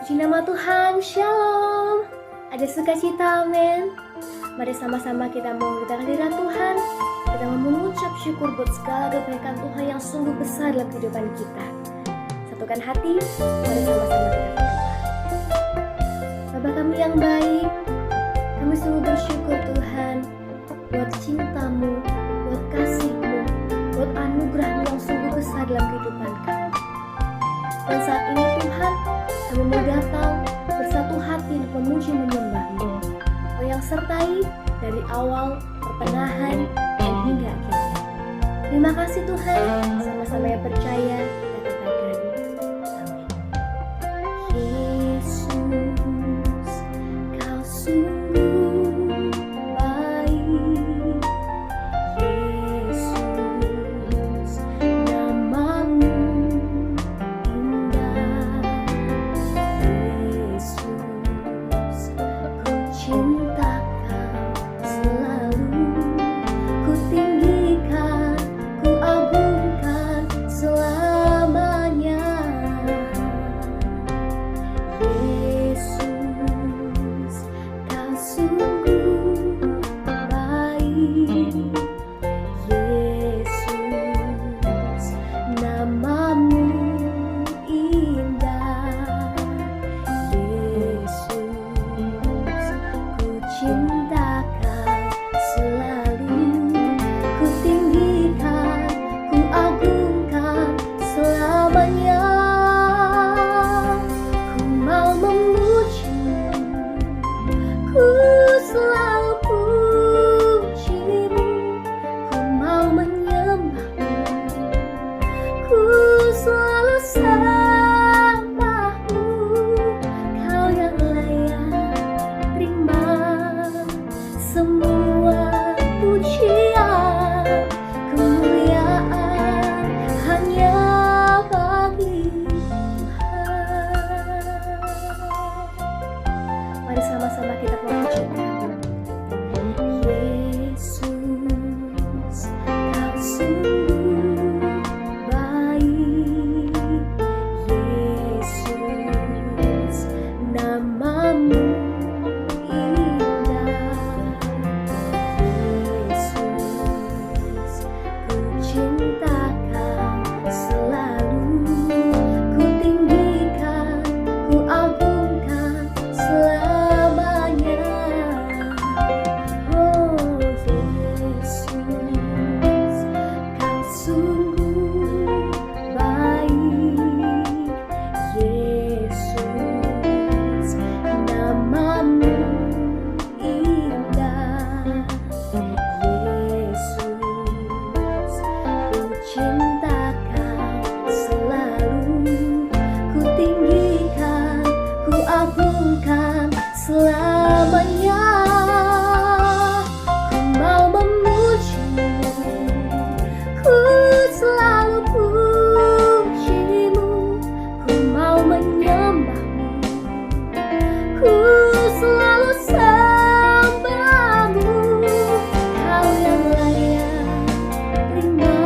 Puji nama Tuhan, Shalom. Ada sukacita, amin. Mari sama-sama kita mengucapkan hadirat Tuhan. Kita mengucap syukur buat segala kebaikan Tuhan yang sungguh besar dalam kehidupan kita. Satukan hati, mari sama-sama kita berdoa. Bapa kami yang baik, kami sungguh bersyukur Tuhan buat cinta-Mu, buat kasih-Mu, buat anugerah-Mu yang sungguh besar dalam kehidupan kami. Dan saat ini Tuhan, kami mau datang bersatu hati untuk memuji menyembah-Mu, yang sertai dari awal, pertengahan, dan hingga akhirnya. Terima kasih Tuhan, sama-sama yang percaya kita katakan amin. Yesus, Kau sungguh baik. Yesus, nama-Mu indah. Yesus, ku cinta Kau selalu, ku tinggikan, ku agungkan selamanya. Yesus, Kau sungguh baik. Yesus, nama-Mu indah. Yesus, ku cinta Kau selalu, ku tinggikan, ku agungkan selamanya. Ku mau memuji-Mu, ku selalu puji-Mu, ku mau menyembah-Mu, ku selalu sembah-Mu. Kau yang layak terima semua pujian, kemuliaan hanya bagi Tuhan. Mari sama-sama kita memujikan. Yesus, Kau sungguh baik. Yesus, nama-Mu indah. Yesus, ku cinta Kau selalu, ku tinggikan, ku agungkan selamanya. Oh Yesus, Kau sungguh baik. Yesus, nama-Mu indah. Yesus, ku cinta Kau selalu, ku tinggikan, ku agungkan selamanya. Ku mau memuji-Mu, ku selalu puji-Mu, ku mau menyembah-Mu, ku selalu sembah-Mu. Kau yang layak terima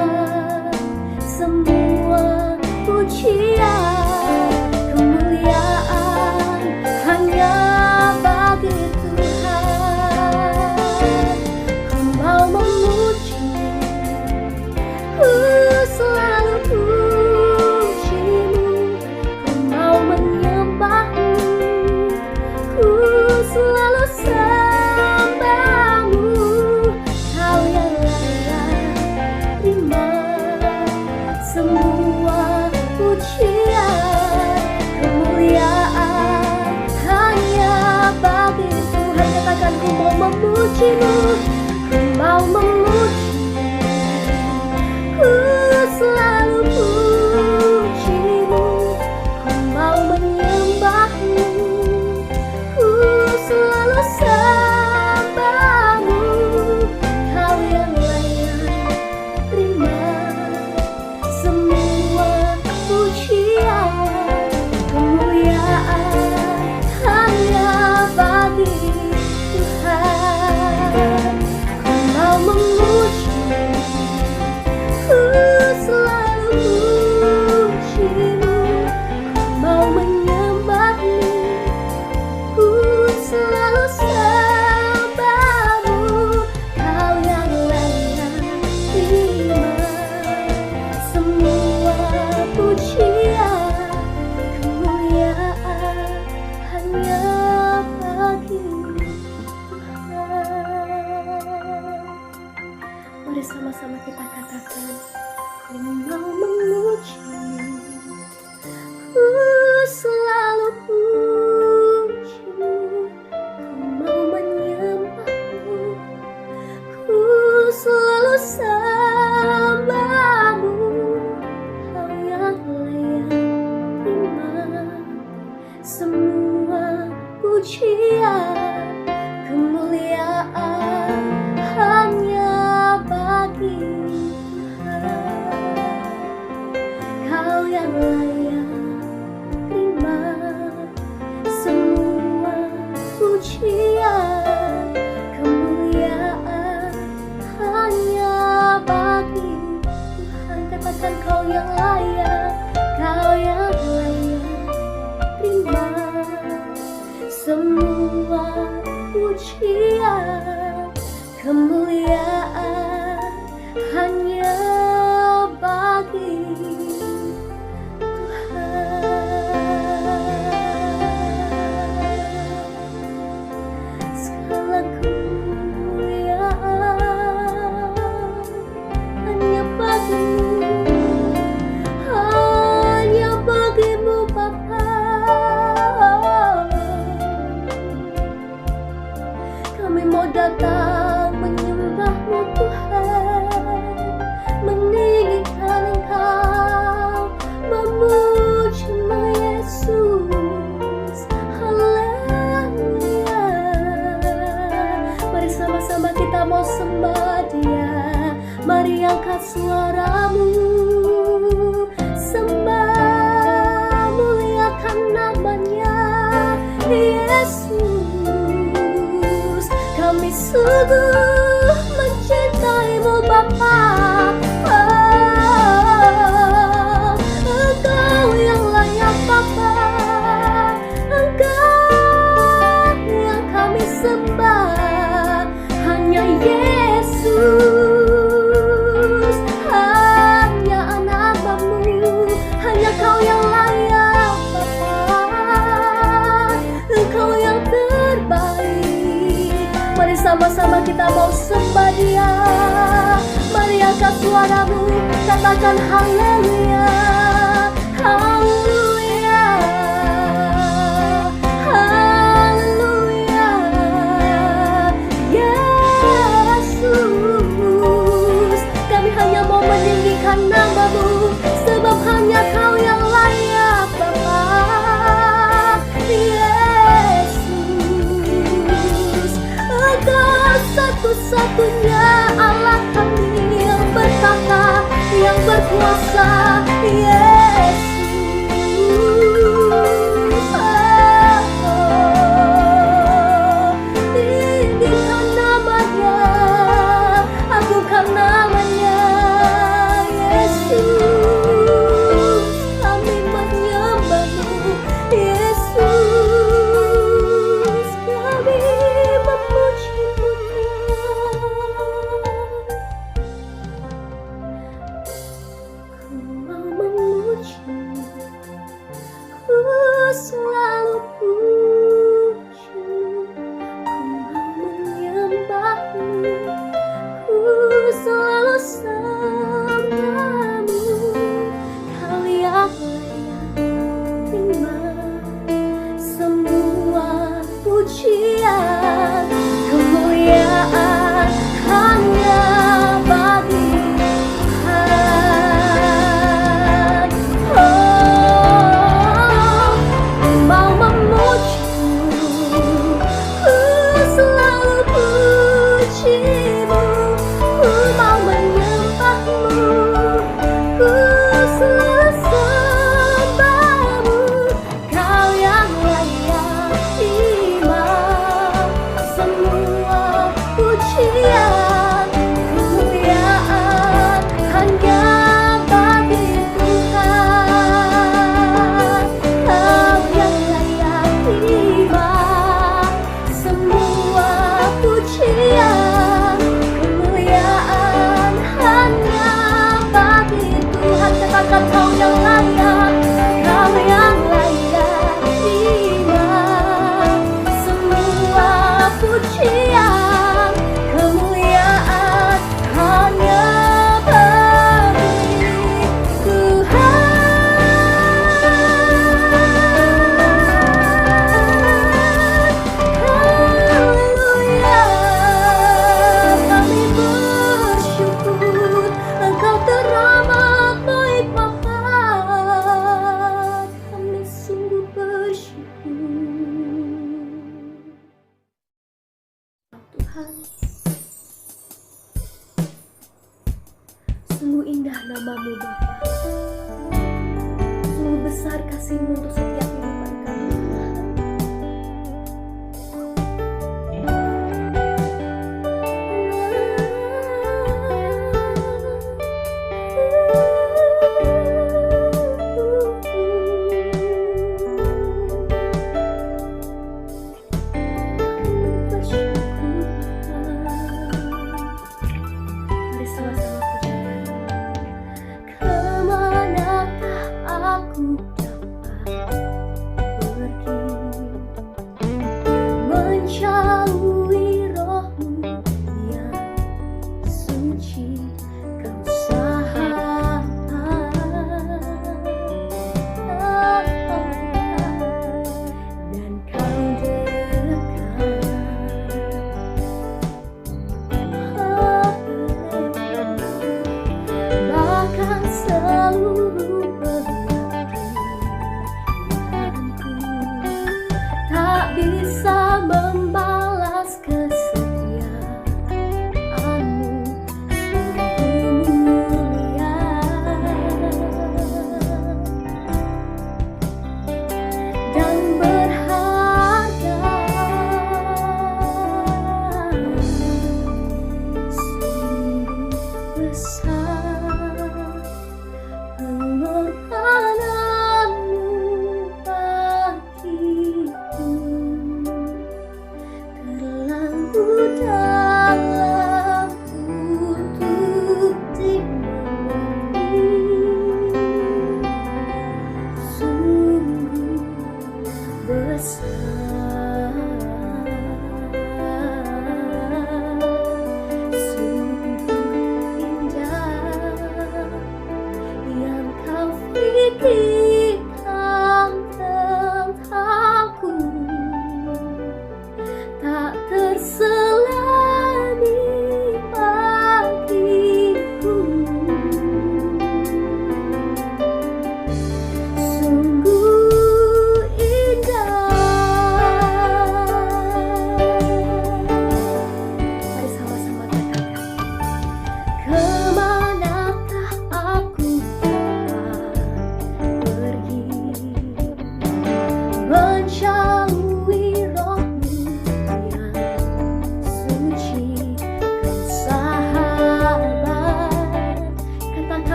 semua pujian, kemuliaan hanya bagi Tuhan. Ku mau memuji-Mu, ku selalu puji-Mu, ku mau menyembah-Mu, ku selalu sembah-Mu. Kau yang layak terima semua pujian, kemuliaan hanya bagi Tuhan. Katakan, ku mau memuji-Mu, ku mau memuji-Mu, ku selalu puji-Mu, ku mau menyembah-Mu, ku selalu sembah-Mu. Kau yang layak terima semua pujian, kemuliaan hanya bagi Tuhan. Ku mau pujian, kemuliaan hanya bagi Tuhan. Kau yang layak terima semua pujian, kemuliaan hanya bagi Tuhan. Katakan kau yang layak, kau yang layak terima semua pujian, kemuliaan hanya bagi segala kemuliaan hanya bagimu, hanya bagimu Bapa. Kami mau datang menyembah-Mu Tuhan, meninggikan Engkau, memuji-Mu Yesus. Haleluya. Mari sama-sama kita mau sembah Dia. Mari angkat suaramu, sembah, muliakan namanya Yesus. Kami sungguh mencintai-Mu Bapa. Engkau yang layak Bapa, Engkau yang kami sembah, hanya Yesus, hanya anak-Mu, hanya Kau yang layak Bapa, Engkau yang terbaik. Mari sama-sama kita mau sembah Dia. Mari angkat suaramu, katakan haleluya, haleluya, haleluya. Yesus, kami hanya mau meninggikan nama-Mu, sebab hanya Kau yang layak Bapa. Yesus, Engkau satu-satunya Allah kami yang bertata, yang berkuasa. Yesus, tinggikan namanya, agungkan namanya. Yesus, kami menyembah-Mu. Yesus, kami memuji-Mu. Ku mau memuji besar kasih-Mu untuk setiap kehidupan kami, Tuhan. Mari sama-sama pujikan. Kemanakah aku dapat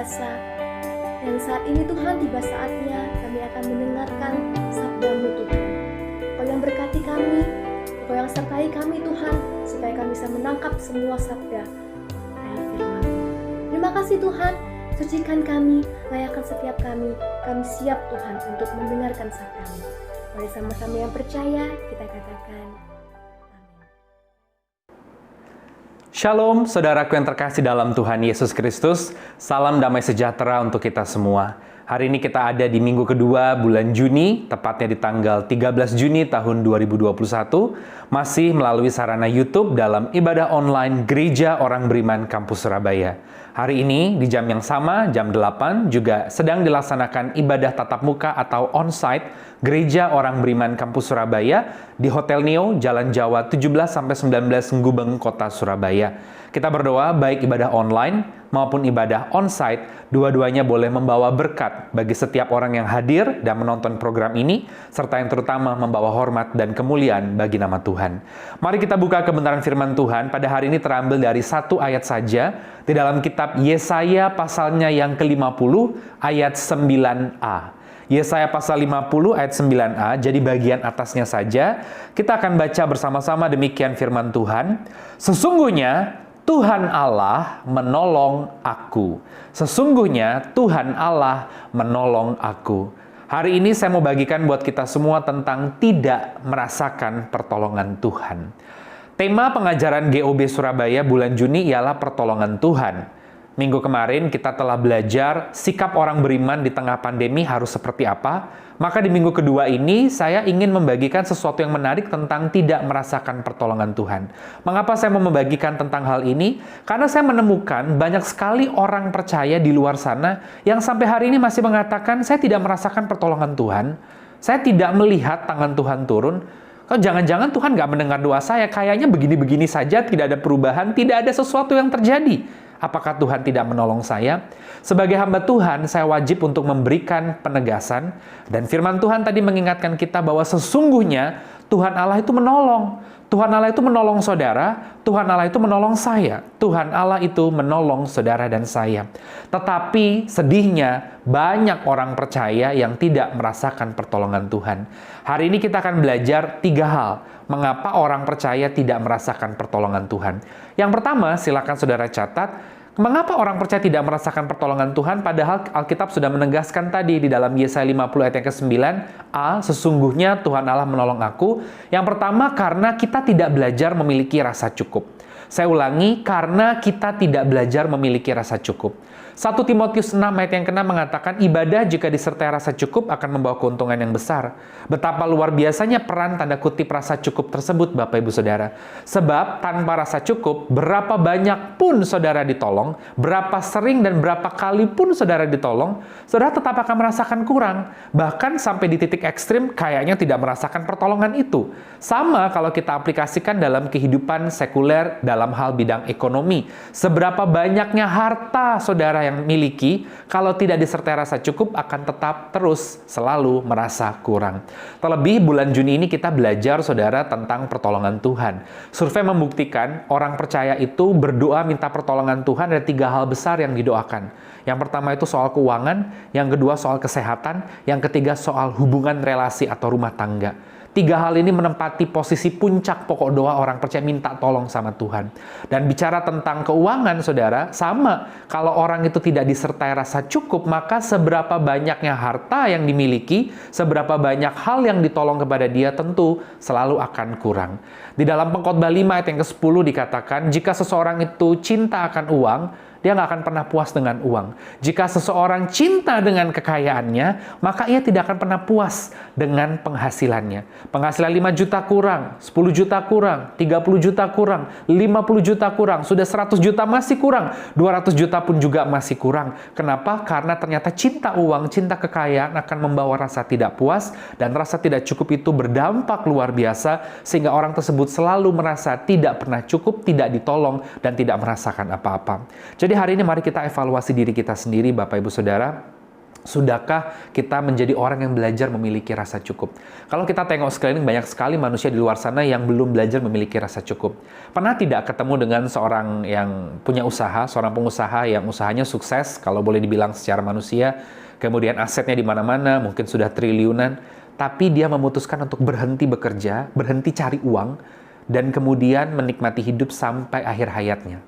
kuasa. Dan saat ini Tuhan, tiba saatnya kami akan mendengarkan sabda-Mu Tuhan. Kau yang berkati kami, Kau yang sertai kami Tuhan, supaya kami bisa menangkap semua sabda dari firman-Mu. Terima kasih Tuhan, sucikan kami, layakkan setiap kami siap Tuhan untuk mendengarkan sabda-Mu. Mari sama-sama yang percaya kita katakan, Shalom, saudaraku yang terkasih dalam Tuhan Yesus Kristus. Salam damai sejahtera untuk kita semua. Hari ini kita ada di minggu kedua bulan Juni, tepatnya di tanggal 13 Juni tahun 2021, masih melalui sarana YouTube dalam ibadah online Gereja Orang Beriman Kampus Surabaya. Hari ini di jam yang sama, jam 8, juga sedang dilaksanakan ibadah tatap muka atau on-site Gereja Orang Beriman Kampus Surabaya di Hotel Neo, Jalan Jawa 17-19 Gubeng, Kota Surabaya. Kita berdoa baik ibadah online maupun ibadah on-site, dua-duanya boleh membawa berkat bagi setiap orang yang hadir dan menonton program ini, serta yang terutama membawa hormat dan kemuliaan bagi nama Tuhan. Mari kita buka kebenaran firman Tuhan. Pada hari ini terambil dari satu ayat saja di dalam kitab Yesaya pasalnya yang ke-50 ayat 9a. Yesaya pasal 50 ayat 9a, jadi bagian atasnya saja. Kita akan baca bersama-sama demikian firman Tuhan. Sesungguhnya Tuhan Allah menolong aku. Sesungguhnya Tuhan Allah menolong aku. Hari ini saya mau bagikan buat kita semua tentang tidak merasakan pertolongan Tuhan. Tema pengajaran GOB Surabaya bulan Juni ialah pertolongan Tuhan. Minggu kemarin kita telah belajar sikap orang beriman di tengah pandemi harus seperti apa. Maka di minggu kedua ini saya ingin membagikan sesuatu yang menarik tentang tidak merasakan pertolongan Tuhan. Mengapa saya mau membagikan tentang hal ini? Karena saya menemukan banyak sekali orang percaya di luar sana yang sampai hari ini masih mengatakan saya tidak merasakan pertolongan Tuhan. Saya tidak melihat tangan Tuhan turun. Kok jangan-jangan Tuhan nggak mendengar doa saya? Kayaknya begini-begini saja, tidak ada perubahan, tidak ada sesuatu yang terjadi. Apakah Tuhan tidak menolong saya? Sebagai hamba Tuhan, saya wajib untuk memberikan penegasan. Dan firman Tuhan tadi mengingatkan kita bahwa sesungguhnya Tuhan Allah itu menolong. Tuhan Allah itu menolong saudara, Tuhan Allah itu menolong saya. Tuhan Allah itu menolong saudara dan saya. Tetapi sedihnya banyak orang percaya yang tidak merasakan pertolongan Tuhan. Hari ini kita akan belajar 3 hal. Mengapa orang percaya tidak merasakan pertolongan Tuhan? Yang pertama, silakan saudara catat, mengapa orang percaya tidak merasakan pertolongan Tuhan padahal Alkitab sudah menegaskan tadi di dalam Yesaya 50 ayat yang ke-9a, sesungguhnya Tuhan Allah menolong aku. Yang pertama, karena kita tidak belajar memiliki rasa cukup. Saya ulangi, karena kita tidak belajar memiliki rasa cukup. 1 Timotius 6 ayat yang ke-6 mengatakan, ibadah jika disertai rasa cukup akan membawa keuntungan yang besar. Betapa luar biasanya peran tanda kutip rasa cukup tersebut, Bapak Ibu Saudara. Sebab tanpa rasa cukup, berapa banyak pun saudara ditolong, berapa sering dan berapa kali pun saudara ditolong, saudara tetap akan merasakan kurang. Bahkan sampai di titik ekstrim, kayaknya tidak merasakan pertolongan itu. Sama kalau kita aplikasikan dalam kehidupan sekuler dalam hal bidang ekonomi. Seberapa banyaknya harta saudara yang miliki, kalau tidak disertai rasa cukup akan tetap terus selalu merasa kurang. Terlebih bulan Juni ini kita belajar saudara tentang pertolongan Tuhan. Survei membuktikan orang percaya itu berdoa minta pertolongan Tuhan ada 3 hal besar yang didoakan. Yang pertama itu soal keuangan, yang kedua soal kesehatan, yang ketiga soal hubungan relasi atau rumah tangga. 3 hal ini menempati posisi puncak pokok doa orang percaya minta tolong sama Tuhan. Dan bicara tentang keuangan, saudara, sama. Kalau orang itu tidak disertai rasa cukup, maka seberapa banyaknya harta yang dimiliki, seberapa banyak hal yang ditolong kepada dia tentu selalu akan kurang. Di dalam Pengkhotbah 5 ayat yang ke-10 dikatakan, jika seseorang itu cinta akan uang, dia nggak akan pernah puas dengan uang. Jika seseorang cinta dengan kekayaannya, maka ia tidak akan pernah puas dengan penghasilannya. Penghasilan 5 juta kurang, 10 juta kurang, 30 juta kurang, 50 juta kurang, sudah 100 juta masih kurang, 200 juta pun juga masih kurang. Kenapa? Karena ternyata cinta uang, cinta kekayaan akan membawa rasa tidak puas, dan rasa tidak cukup itu berdampak luar biasa, sehingga orang tersebut selalu merasa tidak pernah cukup, tidak ditolong, dan tidak merasakan apa-apa. Jadi hari ini mari kita evaluasi diri kita sendiri, Bapak Ibu Saudara. Sudahkah kita menjadi orang yang belajar memiliki rasa cukup? Kalau kita tengok sekeliling, banyak sekali manusia di luar sana yang belum belajar memiliki rasa cukup. Pernah tidak ketemu dengan seorang yang punya usaha, seorang pengusaha yang usahanya sukses, kalau boleh dibilang secara manusia, kemudian asetnya di mana-mana, mungkin sudah triliunan, tapi dia memutuskan untuk berhenti bekerja, berhenti cari uang, dan kemudian menikmati hidup sampai akhir hayatnya.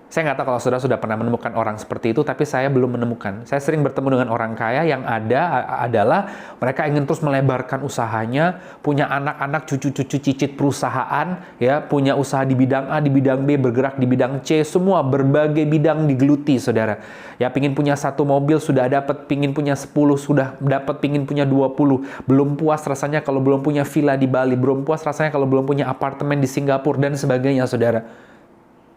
Saya nggak tahu kalau saudara sudah pernah menemukan orang seperti itu, tapi saya belum menemukan. Saya sering bertemu dengan orang kaya yang adalah mereka ingin terus melebarkan usahanya, punya anak-anak, cucu-cucu cicit perusahaan, ya, punya usaha di bidang A, di bidang B, bergerak di bidang C, semua berbagai bidang digeluti, saudara. Ya, pingin punya 1 mobil sudah dapat, pingin punya 10 sudah dapat, pingin punya 20. Belum puas rasanya kalau belum punya villa di Bali, belum puas rasanya kalau belum punya apartemen di Singapura, dan sebagainya, saudara.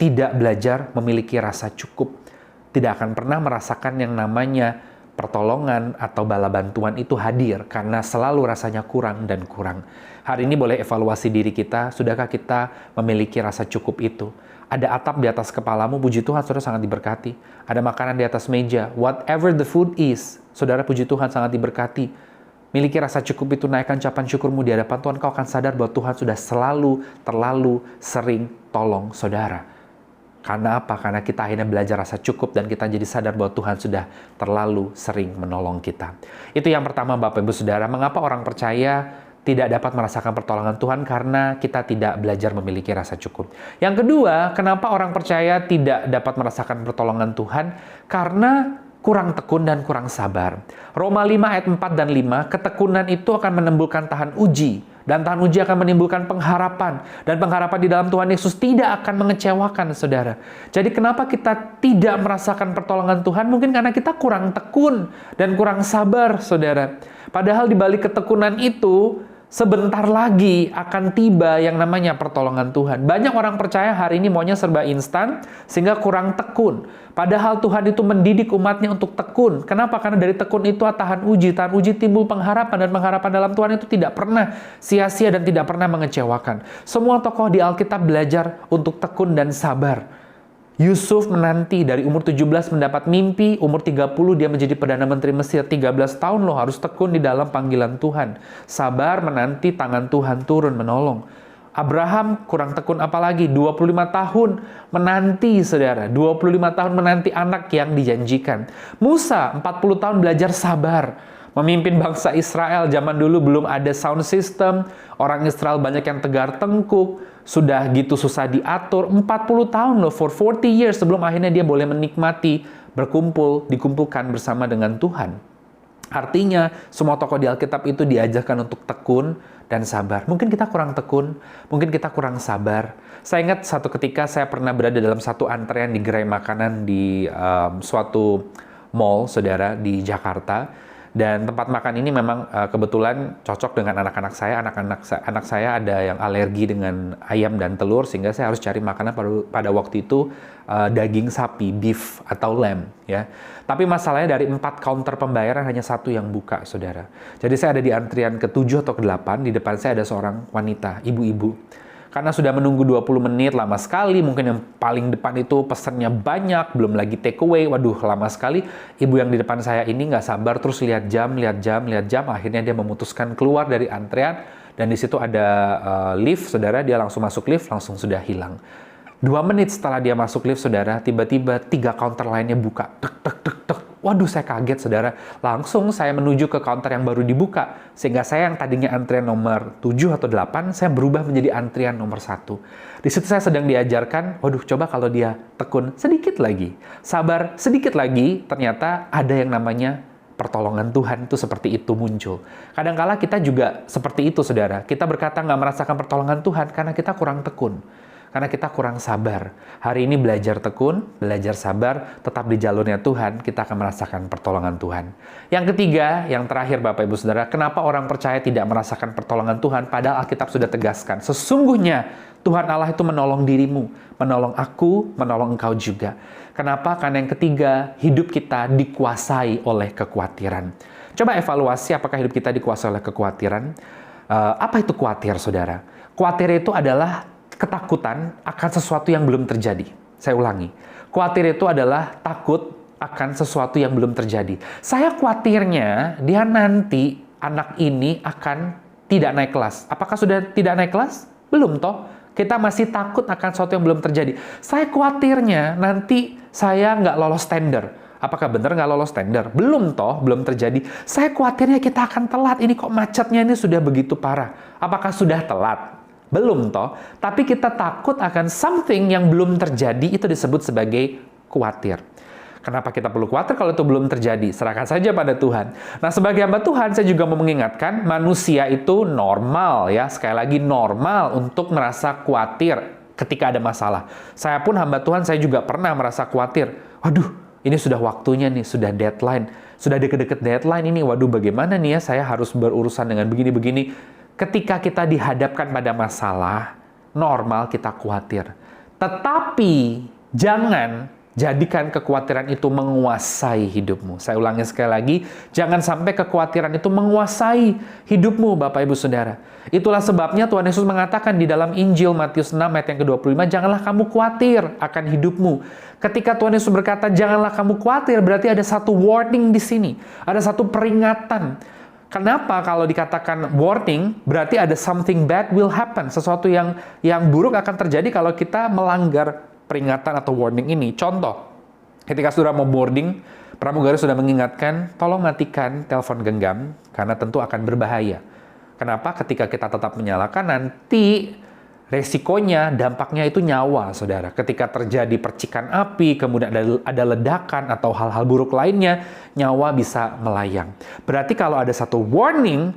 Tidak belajar memiliki rasa cukup, tidak akan pernah merasakan yang namanya pertolongan atau bala bantuan itu hadir karena selalu rasanya kurang dan kurang. Hari ini boleh evaluasi diri kita, sudahkah kita memiliki rasa cukup itu? Ada atap di atas kepalamu, puji Tuhan, saudara sangat diberkati. Ada makanan di atas meja, whatever the food is, saudara, puji Tuhan, sangat diberkati. Miliki rasa cukup itu, naikkan ucapan syukurmu di hadapan Tuhan, kau akan sadar bahwa Tuhan sudah selalu, terlalu sering tolong saudara. Karena apa? Karena kita akhirnya belajar rasa cukup dan kita jadi sadar bahwa Tuhan sudah terlalu sering menolong kita. Itu yang pertama, Bapak Ibu Saudara. Mengapa orang percaya tidak dapat merasakan pertolongan Tuhan? Karena kita tidak belajar memiliki rasa cukup. Yang kedua, kenapa orang percaya tidak dapat merasakan pertolongan Tuhan? Karena kurang tekun dan kurang sabar. Roma 5 ayat 4 dan 5, ketekunan itu akan menimbulkan tahan uji. Dan tahan uji akan menimbulkan pengharapan. Dan pengharapan di dalam Tuhan Yesus tidak akan mengecewakan, saudara. Jadi kenapa kita tidak merasakan pertolongan Tuhan? Mungkin karena kita kurang tekun dan kurang sabar, saudara. Padahal di balik ketekunan itu, sebentar lagi akan tiba yang namanya pertolongan Tuhan. Banyak orang percaya hari ini maunya serba instan, sehingga kurang tekun. Padahal Tuhan itu mendidik umatnya untuk tekun. Kenapa? Karena dari tekun itu tahan uji. Tahan uji timbul pengharapan, dan pengharapan dalam Tuhan itu tidak pernah sia-sia dan tidak pernah mengecewakan. Semua tokoh di Alkitab belajar untuk tekun dan sabar. Yusuf menanti dari umur 17 mendapat mimpi, umur 30 dia menjadi Perdana Menteri Mesir. 13 tahun loh harus tekun di dalam panggilan Tuhan. Sabar menanti tangan Tuhan turun menolong. Abraham kurang tekun apalagi, 25 tahun menanti, saudara. 25 tahun menanti anak yang dijanjikan. Musa 40 tahun belajar sabar. Memimpin bangsa Israel, zaman dulu belum ada sound system. Orang Israel banyak yang tegar tengkuk. Sudah gitu susah diatur. 40 tahun loh, for 40 years sebelum akhirnya dia boleh menikmati, dikumpulkan bersama dengan Tuhan. Artinya, semua tokoh di Alkitab itu diajarkan untuk tekun dan sabar. Mungkin kita kurang tekun, mungkin kita kurang sabar. Saya ingat satu ketika saya pernah berada dalam satu antrean di gerai makanan di suatu mall, saudara, di Jakarta. Dan tempat makan ini memang kebetulan cocok dengan anak-anak saya. Anak saya ada yang alergi dengan ayam dan telur, sehingga saya harus cari makanan pada waktu itu daging sapi, beef atau lamb, ya. Tapi masalahnya dari 4 counter pembayaran hanya 1 yang buka, saudara. Jadi saya ada di antrian ke-7 atau ke-8, di depan saya ada seorang wanita, ibu-ibu. Karena sudah menunggu 20 menit, lama sekali. Mungkin yang paling depan itu pesannya banyak, belum lagi take away. Waduh, lama sekali. Ibu yang di depan saya ini nggak sabar, terus lihat jam. Akhirnya dia memutuskan keluar dari antrean. Dan di situ ada lift, saudara. Dia langsung masuk lift, langsung sudah hilang. 2 menit setelah dia masuk lift, saudara, tiba-tiba 3 counter lainnya buka. Tek. Waduh, saya kaget, saudara. Langsung saya menuju ke counter yang baru dibuka. Sehingga saya yang tadinya antrian nomor 7 atau 8, saya berubah menjadi antrian nomor 1. Di situ saya sedang diajarkan, waduh, coba kalau dia tekun sedikit lagi, sabar sedikit lagi, ternyata ada yang namanya pertolongan Tuhan itu seperti itu muncul. Kadangkala kita juga seperti itu, saudara. Kita berkata nggak merasakan pertolongan Tuhan karena kita kurang tekun. Karena kita kurang sabar. Hari ini belajar tekun, belajar sabar, tetap di jalurnya Tuhan, kita akan merasakan pertolongan Tuhan. Yang ketiga, yang terakhir Bapak Ibu Saudara, kenapa orang percaya tidak merasakan pertolongan Tuhan? Padahal Alkitab sudah tegaskan, sesungguhnya Tuhan Allah itu menolong dirimu, menolong aku, menolong engkau juga. Kenapa? Karena yang ketiga, hidup kita dikuasai oleh kekhawatiran. Coba evaluasi apakah hidup kita dikuasai oleh kekhawatiran. Apa itu khawatir, saudara? Khawatir itu adalah ketakutan akan sesuatu yang belum terjadi. Saya ulangi. Khawatir itu adalah takut akan sesuatu yang belum terjadi. Saya khawatirnya dia nanti, anak ini akan tidak naik kelas. Apakah sudah tidak naik kelas? Belum toh. Kita masih takut akan sesuatu yang belum terjadi. Saya khawatirnya nanti saya nggak lolos tender. Apakah benar nggak lolos tender? Belum toh, belum terjadi. Saya khawatirnya kita akan telat. Ini kok macetnya ini sudah begitu parah. Apakah sudah telat? Belum toh. Tapi kita takut akan something yang belum terjadi, itu disebut sebagai khawatir. Kenapa kita perlu khawatir kalau itu belum terjadi? Serahkan saja pada Tuhan. Nah, sebagai hamba Tuhan, saya juga mau mengingatkan, manusia itu normal ya. Sekali lagi, normal untuk merasa khawatir ketika ada masalah. Saya pun hamba Tuhan, saya juga pernah merasa khawatir. Waduh, ini sudah waktunya nih, sudah deadline. Sudah deket-deket deadline ini, waduh bagaimana nih ya, saya harus berurusan dengan begini-begini. Ketika kita dihadapkan pada masalah, normal kita khawatir. Tetapi, jangan jadikan kekhawatiran itu menguasai hidupmu. Saya ulangi sekali lagi, jangan sampai kekhawatiran itu menguasai hidupmu, Bapak Ibu Saudara. Itulah sebabnya Tuhan Yesus mengatakan di dalam Injil Matius 6 ayat yang ke-25, janganlah kamu khawatir akan hidupmu. Ketika Tuhan Yesus berkata, janganlah kamu khawatir, berarti ada satu warning di sini. Ada satu peringatan. Kenapa kalau dikatakan warning, berarti ada something bad will happen. Sesuatu yang buruk akan terjadi kalau kita melanggar peringatan atau warning ini. Contoh, ketika saudara mau boarding, pramugari sudah mengingatkan, tolong matikan telepon genggam, karena tentu akan berbahaya. Kenapa? Ketika kita tetap menyalakan, nanti resikonya, dampaknya itu nyawa, saudara. Ketika terjadi percikan api, kemudian ada ledakan atau hal-hal buruk lainnya, nyawa bisa melayang. Berarti kalau ada satu warning,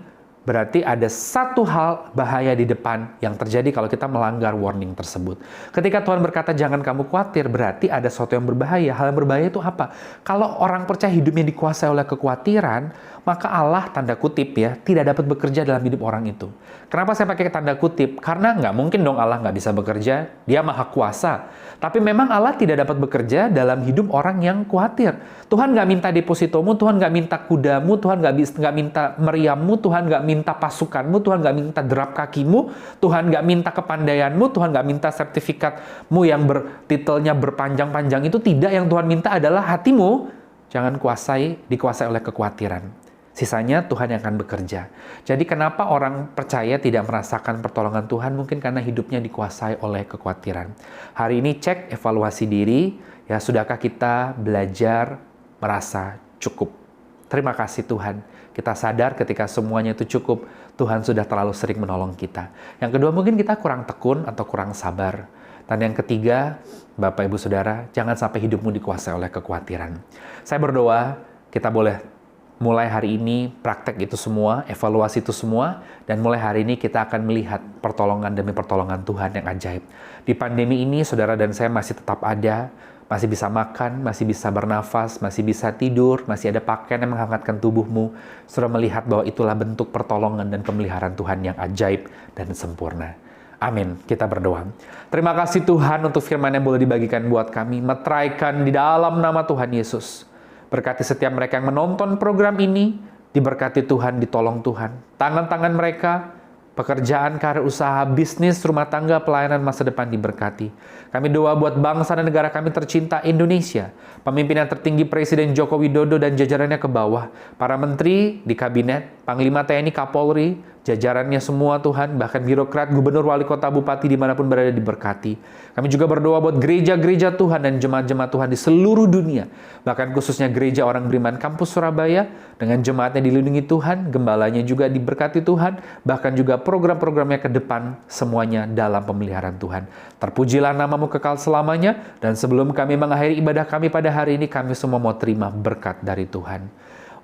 berarti ada satu hal bahaya di depan yang terjadi kalau kita melanggar warning tersebut. Ketika Tuhan berkata, jangan kamu khawatir, berarti ada sesuatu yang berbahaya. Hal yang berbahaya itu apa? Kalau orang percaya hidupnya dikuasai oleh kekhawatiran, maka Allah, tanda kutip ya, tidak dapat bekerja dalam hidup orang itu. Kenapa saya pakai tanda kutip? Karena nggak mungkin dong Allah nggak bisa bekerja. Dia maha kuasa. Tapi memang Allah tidak dapat bekerja dalam hidup orang yang khawatir. Tuhan nggak minta depositomu, Tuhan nggak minta kudamu, Tuhan nggak minta meriammu, Tuhan nggak minta pasukanmu, Tuhan nggak minta derap kakimu, Tuhan nggak minta kepandaianmu, Tuhan nggak minta sertifikatmu yang bertitelnya berpanjang-panjang. Itu tidak, yang Tuhan minta adalah hatimu. Jangan dikuasai oleh kekhawatiran. Sisanya Tuhan yang akan bekerja. Jadi kenapa orang percaya tidak merasakan pertolongan Tuhan? Mungkin karena hidupnya dikuasai oleh kekhawatiran. Hari ini cek evaluasi diri, ya sudahkah kita belajar merasa cukup? Terima kasih Tuhan. Kita sadar ketika semuanya itu cukup, Tuhan sudah terlalu sering menolong kita. Yang kedua, mungkin kita kurang tekun atau kurang sabar. Dan yang ketiga, Bapak Ibu Saudara, jangan sampai hidupmu dikuasai oleh kekhawatiran. Saya berdoa, kita boleh mulai hari ini praktek itu semua, evaluasi itu semua, dan mulai hari ini kita akan melihat pertolongan demi pertolongan Tuhan yang ajaib. Di pandemi ini, saudara dan saya masih tetap ada, masih bisa makan, masih bisa bernafas, masih bisa tidur, masih ada pakaian yang menghangatkan tubuhmu. Saudara melihat bahwa itulah bentuk pertolongan dan pemeliharaan Tuhan yang ajaib dan sempurna. Amin. Kita berdoa. Terima kasih Tuhan untuk firman yang boleh dibagikan buat kami. Meteraikan di dalam nama Tuhan Yesus. Berkati setiap mereka yang menonton program ini, diberkati Tuhan, ditolong Tuhan. Tangan-tangan mereka, pekerjaan, karir, usaha, bisnis, rumah tangga, pelayanan masa depan diberkati. Kami doa buat bangsa dan negara kami tercinta Indonesia. Pemimpinan tertinggi Presiden Joko Widodo dan jajarannya ke bawah. Para menteri di kabinet, Panglima TNI, Kapolri, jajarannya semua Tuhan, bahkan birokrat, gubernur, wali kota, bupati, dimanapun berada diberkati. Kami juga berdoa buat gereja-gereja Tuhan dan jemaat-jemaat Tuhan di seluruh dunia. Bahkan khususnya gereja orang beriman kampus Surabaya, dengan jemaatnya dilindungi Tuhan, gembalanya juga diberkati Tuhan, bahkan juga program-programnya ke depan, semuanya dalam pemeliharaan Tuhan. Terpujilah namamu kekal selamanya, dan sebelum kami mengakhiri ibadah kami pada hari ini, kami semua mau terima berkat dari Tuhan.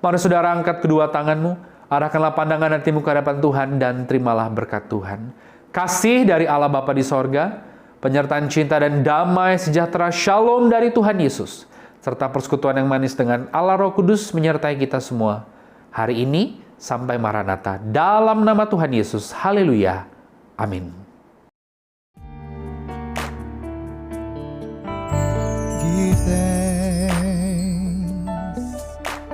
Mari saudara angkat kedua tanganmu, arahkanlah pandangan hatimu ke hadapan Tuhan dan terimalah berkat Tuhan. Kasih dari Allah Bapa di sorga, penyertaan cinta dan damai sejahtera Shalom dari Tuhan Yesus, serta persekutuan yang manis dengan Allah Roh Kudus menyertai kita semua. Hari ini sampai Maranatha. Dalam nama Tuhan Yesus. Haleluya. Amin. Give thanks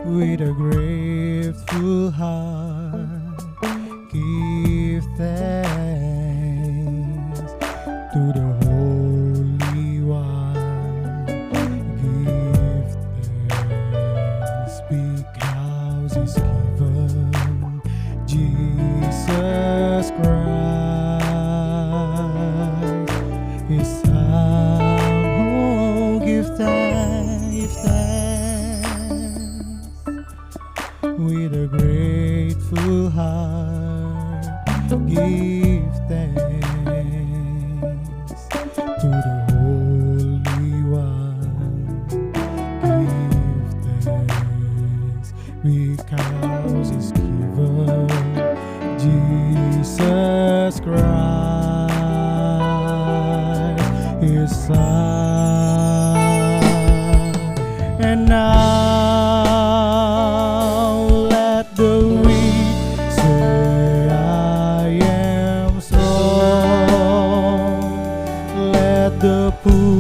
with a grateful heart. Give thanks to the Holy One. Give give thanks to the Holy One. Give thanks because He's given Jesus Christ, His Son. And now let the weak say, I am strong. Let the poor